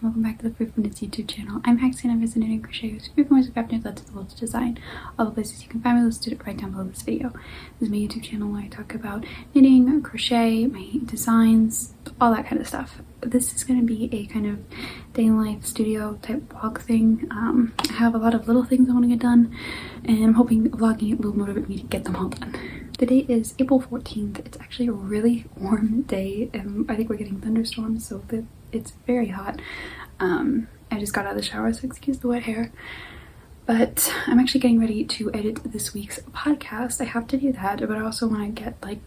and welcome back to the FreeFormKnits YouTube channel. I'm Haxann Evers, Knit and Crochet with FreeFormKnits Crafting led to the world to design. All the places you can find me listed right down below this video. This is my YouTube channel where I talk about knitting, crochet, my designs, all that kind of stuff. This is going to be a kind of day in life studio type vlog thing. I have a lot of little things I want to get done, and I'm hoping vlogging it will motivate me to get them all done. The date is April 14th. It's actually a really warm day, and I think we're getting thunderstorms, so it's very hot. I just got out of the shower, so excuse the wet hair. But I'm actually getting ready to edit this week's podcast. I have to do that, but I also want to get like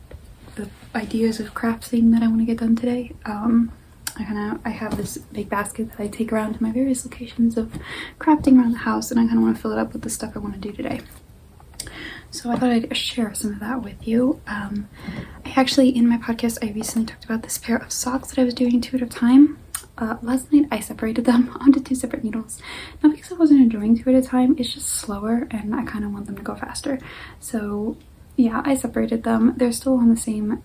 the ideas of crafting that I want to get done today. I have this big basket that I take around to my various locations of crafting around the house, and I kind of want to fill it up with the stuff I want to do today. So I thought I'd share some of that with you. I actually, in my podcast, I recently talked about this pair of socks that I was doing 2 at a time. Last night I separated them onto 2 separate needles. Not because I wasn't enjoying 2 at a time, it's just slower and I kind of want them to go faster. So yeah, I separated them. They're still on the same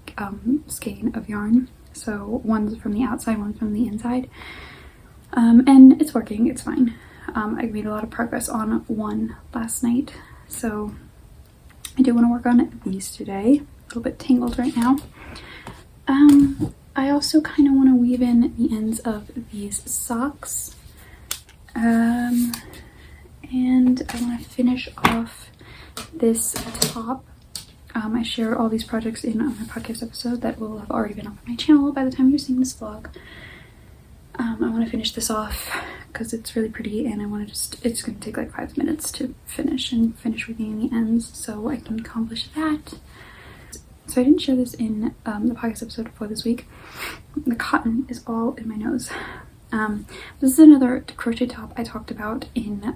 skein of yarn. So one's from the outside, one's from the inside. And it's working, it's fine. I made a lot of progress on one last night. So I do want to work on these today. A little bit tangled right now. I also kind of want to weave in the ends of these socks. And I want to finish off this top. I share all these projects in my podcast episode that will have already been up on my channel by the time you're seeing this vlog. I want to finish this off because it's really pretty, and I want to it's going to take like 5 minutes to finish weaving the ends so I can accomplish that. So I didn't share this in the podcast episode for this week. The cotton is all in my nose. This is another crochet top I talked about in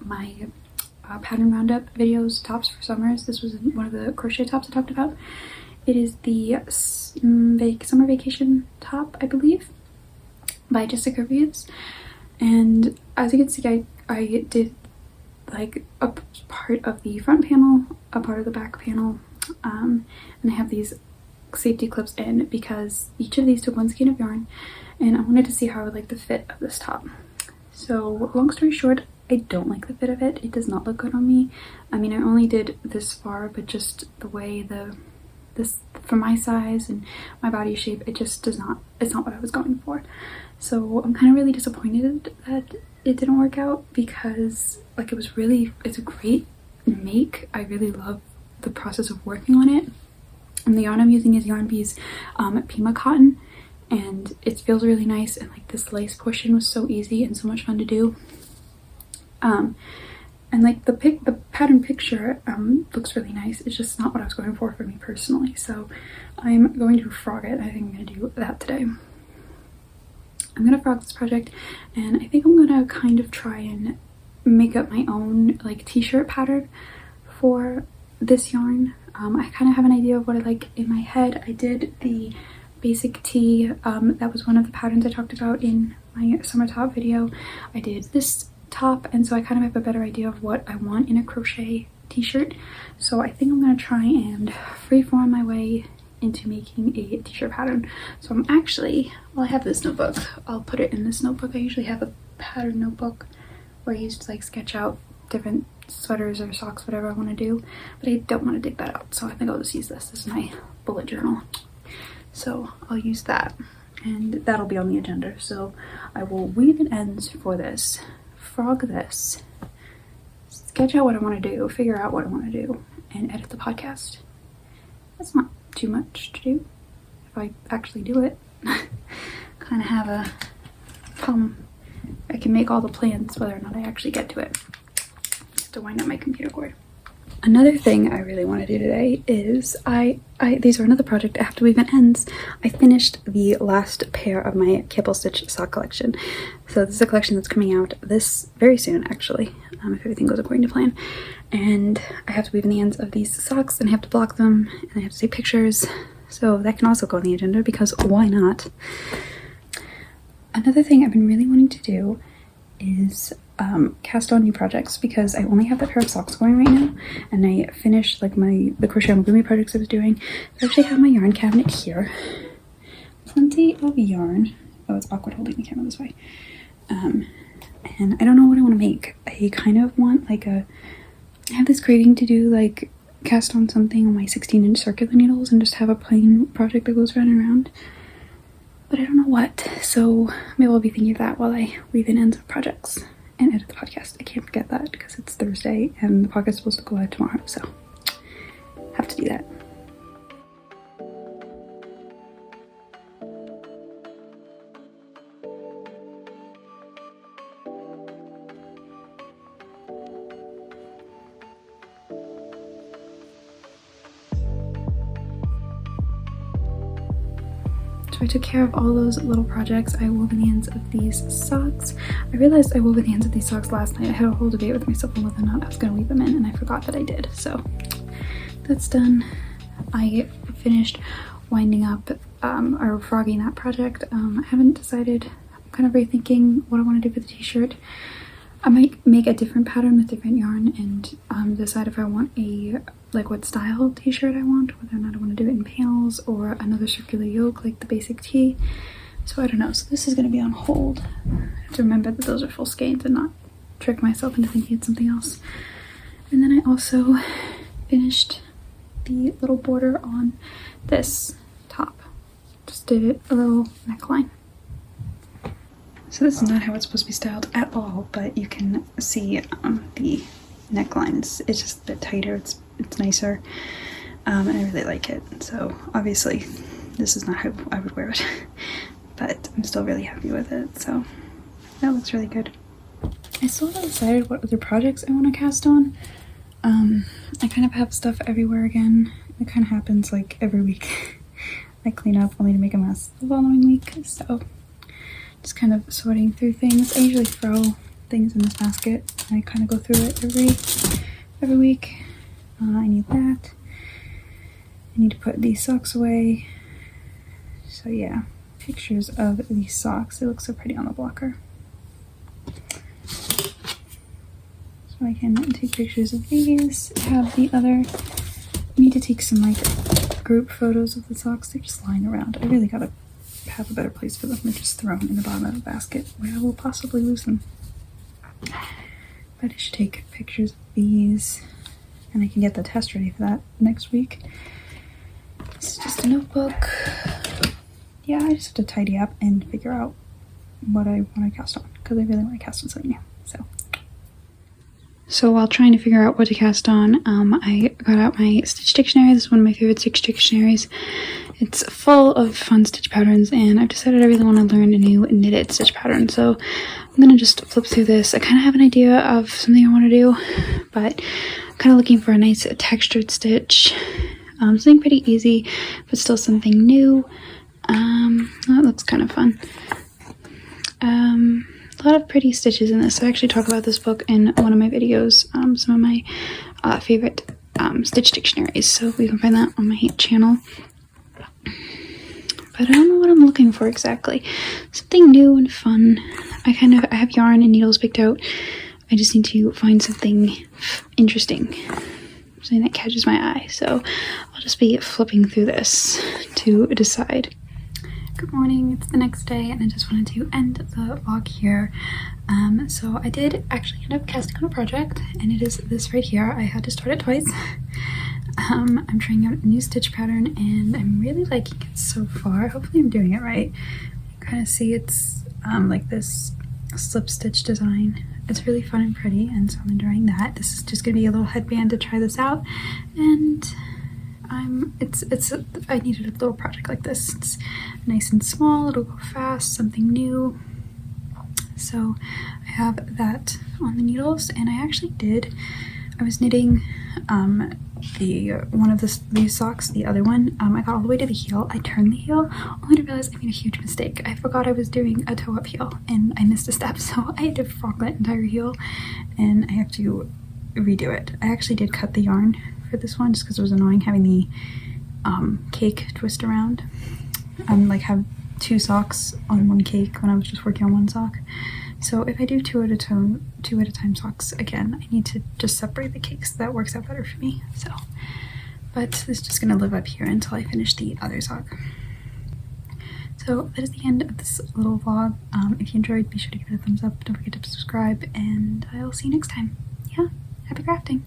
my pattern roundup videos, tops for summers. This was one of the crochet tops I talked about. It is the summer vacation top, I believe, by Jessica Reeves. And as you can see, I did like a part of the front panel, a part of the back panel, and I have these safety clips in because each of these took 1 skein of yarn, and I wanted to see how I would like the fit of this top. So long story short, I don't like the fit of it. It does not look good on me. I mean, I only did this far, but just the way this for my size and my body shape, it just does not, it's not what I was going for. So I'm kind of really disappointed that it didn't work out because like it's a great make. I really love the process of working on it. And the yarn I'm using is Yarn Bee's Pima cotton, and it feels really nice, and like this lace portion was so easy and so much fun to do. And like the pattern picture looks really nice. It's just not what I was going for me personally. So I'm going to frog it. I think I'm going to do that today. I'm going to frog this project, and I think I'm going to kind of try and make up my own like t-shirt pattern for this yarn. I kind of have an idea of what I like in my head. I did the basic tee. That was one of the patterns I talked about in my summer top video. I did this top, and so I kind of have a better idea of what I want in a crochet t-shirt. So I think I'm going to try and freeform my way into making a t-shirt pattern. So I'm actually, well, I have this notebook. I'll put it in this notebook. I usually have a pattern notebook where I used to like sketch out different sweaters or socks, whatever I want to do, but I don't want to dig that out, so I think I'll just use this. This is my bullet journal, so I'll use that, and that'll be on the agenda. So I will weave in ends for this, frog this, sketch out what I want to do, figure out what I want to do, and edit the podcast. That's not too much to do if I actually do it. Kind of have a problem. I can make all the plans whether or not I actually get to it. To wind up my computer cord. Another thing I really want to do today is these are another project I have to weave in ends. I finished the last pair of my cable stitch sock collection. So this is a collection that's coming out this very soon, actually, if everything goes according to plan. And I have to weave in the ends of these socks, and I have to block them, and I have to take pictures. So that can also go on the agenda because why not? Another thing I've been really wanting to do is cast on new projects, because I only have that pair of socks going right now, and I finished like the crochet amigurumi projects I was doing. I actually have my yarn cabinet here, plenty of yarn. Oh, it's awkward holding the camera this way. And I don't know what I want to make. I kind of want like I have this craving to do like cast on something on my 16-inch circular needles and just have a plain project that goes round and round. But I don't know what. So maybe I'll be thinking of that while I weave in ends of projects and edit the podcast. I can't forget that because it's Thursday and the podcast is supposed to go live tomorrow. So have to do that. I took care of all those little projects. I wove in the ends of these socks. I realized I wove in the ends of these socks last night. I had a whole debate with myself on whether or not I was going to weave them in, and I forgot that I did. So that's done. I finished winding up or frogging that project. I haven't decided. I'm kind of rethinking what I want to do for the t-shirt. I might make a different pattern with different yarn and decide if I want like what style t-shirt I want, whether or not I want to do it in panels or another circular yoke like the basic tee. So I don't know. So this is going to be on hold. I have to remember that those are full skeins and not trick myself into thinking it's something else. And then I also finished the little border on this top. Just did it a little neckline. So this is not how it's supposed to be styled at all, but you can see the necklines. It's just a bit tighter, it's nicer, and I really like it. So obviously this is not how I would wear it, but I'm still really happy with it. So that looks really good. I still haven't decided what other projects I want to cast on. I kind of have stuff everywhere again. It kind of happens like every week. I clean up only to make a mess the following week, so just kind of sorting through things. I usually throw things in this basket and I kind of go through it every week. I need that. I need to put these socks away. So yeah, pictures of these socks. They look so pretty on the blocker. So I can take pictures of these. Have the other. I need to take some like group photos of the socks. They're just lying around. I really gotta have a better place for them than just throw them in the bottom of the basket where I will possibly lose them. But I should take pictures of these and I can get the test ready for that next week. It's just a notebook. Yeah, I just have to tidy up and figure out what I want to cast on because I really want to cast on something new. So while trying to figure out what to cast on, I got out my stitch dictionary. This is one of my favorite stitch dictionaries. It's full of fun stitch patterns, and I've decided I really want to learn a new knitted stitch pattern. So I'm going to just flip through this. I kind of have an idea of something I want to do, but I'm kind of looking for a nice textured stitch. Something pretty easy, but still something new. That looks kind of fun. A lot of pretty stitches in this. I actually talk about this book in one of my videos, some of my favorite stitch dictionaries, so you can find that on my channel. But I don't know what I'm looking for exactly. Something new and fun. I have yarn and needles picked out. I just need to find something interesting, something that catches my eye. So I'll just be flipping through this to decide. Good morning, it's the next day and I just wanted to end the vlog here. So I did actually end up casting on a project and it is this right here. I had to start it twice. I'm trying out a new stitch pattern and I'm really liking it so far. Hopefully I'm doing it right. You kind of see it's like this slip stitch design. It's really fun and pretty, and so I'm enjoying that. This is just gonna be a little headband to try this out, and I needed a little project like this. It's nice and small, it'll go fast, something new. So I have that on the needles, and I was knitting one of these socks, the other one. I got all the way to the heel. I turned the heel only to realize I made a huge mistake. I forgot I was doing a toe up heel and I missed a step, so I had to frog that entire heel and I have to redo it. I actually did cut the yarn for this one just because it was annoying having the cake twist around. Like have two socks on one cake when I was just working on one sock. So if I do two at a time socks again, I need to just separate the cakes. That works out better for me. So, but this is just gonna live up here until I finish the other sock. So that is the end of this little vlog. If you enjoyed, be sure to give it a thumbs up. Don't forget to subscribe, and I'll see you next time. Yeah, happy crafting!